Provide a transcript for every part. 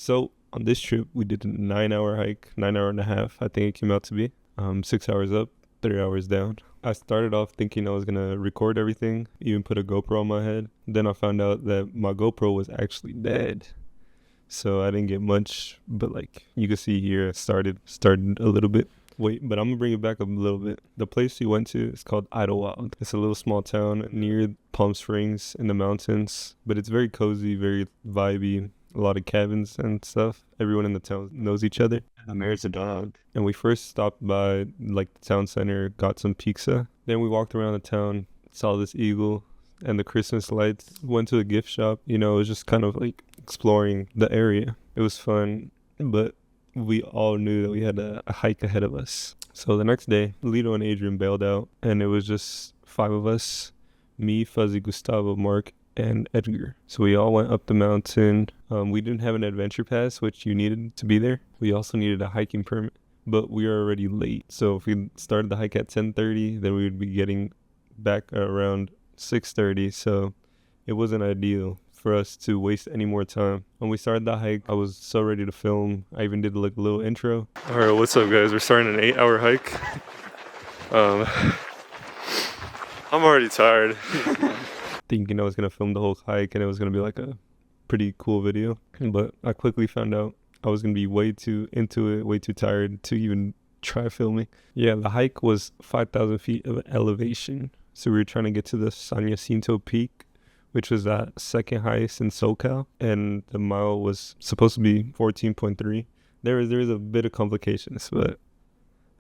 So on this trip, we did a 9-hour hike, 9 hour and a half, I think it came out to be. 6 hours up, 3 hours down. I started off thinking I was gonna record everything, even put a GoPro on my head. Then I found out that my GoPro was actually dead. So I didn't get much, but like you can see here, I started a little bit. Wait, but I'm gonna bring it back up a little bit. The place we went to is called Idlewild. It's a little small town near Palm Springs in the mountains, but it's very cozy, very vibey. A lot of cabins and stuff. Everyone in the town knows each other. There's a dog. And we first stopped by like the town center, got some pizza. Then we walked around the town, saw this eagle and the Christmas lights. Went to a gift shop. You know, it was just kind of like exploring the area. It was fun, but we all knew that we had a hike ahead of us. So the next day, LITO and Adrian bailed out, and it was just 5 of us: me, Fuzzy, Gustavo, Mark, and Edgar. So we all went up the mountain. We didn't have an adventure pass, which you needed to be there. We also needed a hiking permit, but we were already late. So if we started the hike at 10:30, then we would be getting back around 6:30. So it wasn't ideal for us to waste any more time. When we started the hike, I was so ready to film. I even did like a little intro. All right, what's up, guys? We're starting an 8-hour hike. I'm already tired. Thinking I was gonna film the whole hike and it was gonna be like a pretty cool video, but I quickly found out I was gonna be way too into it, way too tired to even try filming. Yeah, the hike was 5,000 feet of elevation. So we were trying to get to the San Jacinto Peak, which was that second highest in SoCal, and the mile was supposed to be 14.3. There is a bit of complications, but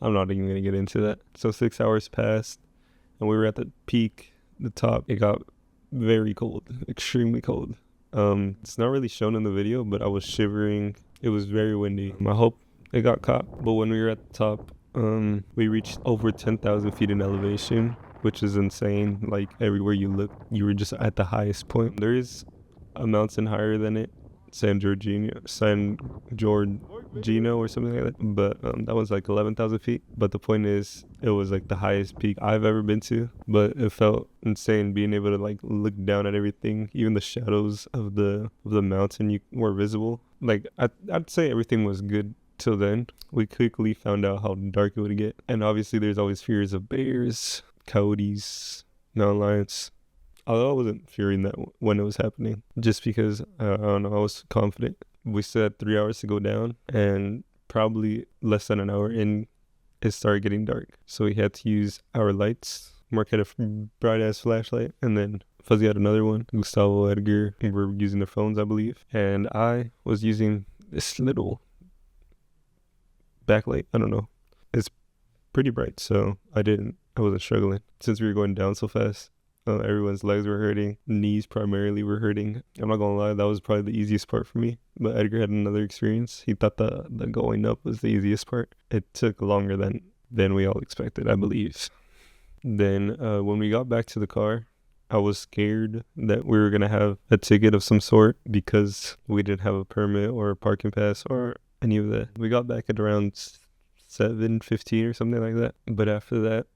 I'm not even gonna get into that. So 6 hours passed and we were at the peak, the top. It got very cold, extremely cold. It's not really shown in the video, but I was shivering. It was very windy. I hope it got caught. But when we were at the top, we reached over 10,000 feet in elevation, which is insane. Like everywhere you look, you were just at the highest point. There is a mountain higher than it, San Giorgino or something like that, but that was like 11,000 feet. But the point is, it was like the highest peak I've ever been to, but it felt insane being able to like look down at everything. Even the shadows of the mountain were visible. Like I'd say everything was good till then. We quickly found out how dark it would get, and obviously there's always fears of bears, coyotes, mountain lions. Although I wasn't fearing that when it was happening, just because, I don't know, I was confident. We still had 3 hours to go down, and probably less than an hour in, it started getting dark. So we had to use our lights. Mark had a bright-ass flashlight, and then Fuzzy had another one. Gustavo, Edgar were using their phones, I believe. And I was using this little backlight. I don't know. It's pretty bright, so I wasn't struggling. Since we were going down so fast, everyone's legs were hurting. Knees primarily were hurting. I'm not gonna lie, that was probably the easiest part for me. But Edgar had another experience. He thought the going up was the easiest part. It took longer than we all expected, I believe. Then when we got back to the car, I was scared that we were gonna have a ticket of some sort because we didn't have a permit or a parking pass or any of that. We got back at around 7:15 or something like that. But after that,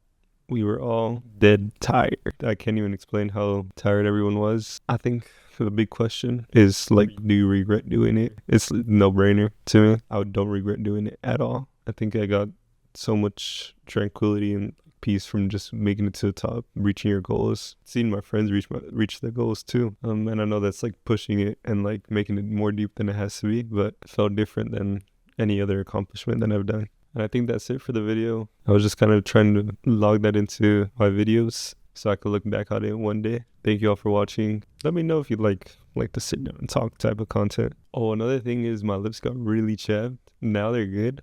we were all dead tired. I can't even explain how tired everyone was. I think the big question is, like, do you regret doing it? It's a no-brainer to me. I don't regret doing it at all. I think I got so much tranquility and peace from just making it to the top, reaching your goals, seeing my friends reach their goals too. And I know that's like pushing it and like making it more deep than it has to be, but it felt different than any other accomplishment that I've done. And I think that's it for the video. I was just kind of trying to log that into my videos so I could look back at it one day. Thank you all for watching. Let me know if you'd like to sit down and talk type of content. Oh, another thing is my lips got really chapped. Now they're good,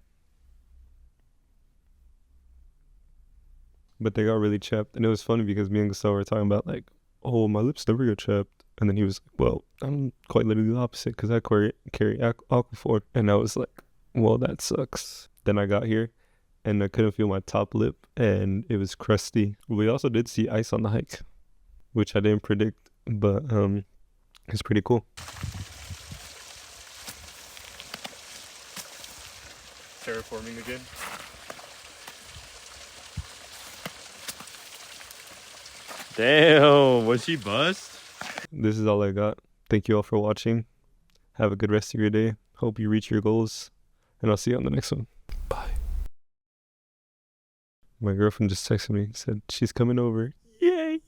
but they got really chapped. And it was funny because me and Gustavo were talking about like, oh, my lips never get chapped. And then he was like, well, I'm quite literally the opposite because I carry Aquaphor. And I was like, well, that sucks. Then I got here and I couldn't feel my top lip and it was crusty. We also did see ice on the hike, which I didn't predict, but it's pretty cool. Terraforming again. Damn, was she bust? This is all I got. Thank you all for watching. Have a good rest of your day. Hope you reach your goals, and I'll see you on the next one. Bye. My girlfriend just texted me, said she's coming over.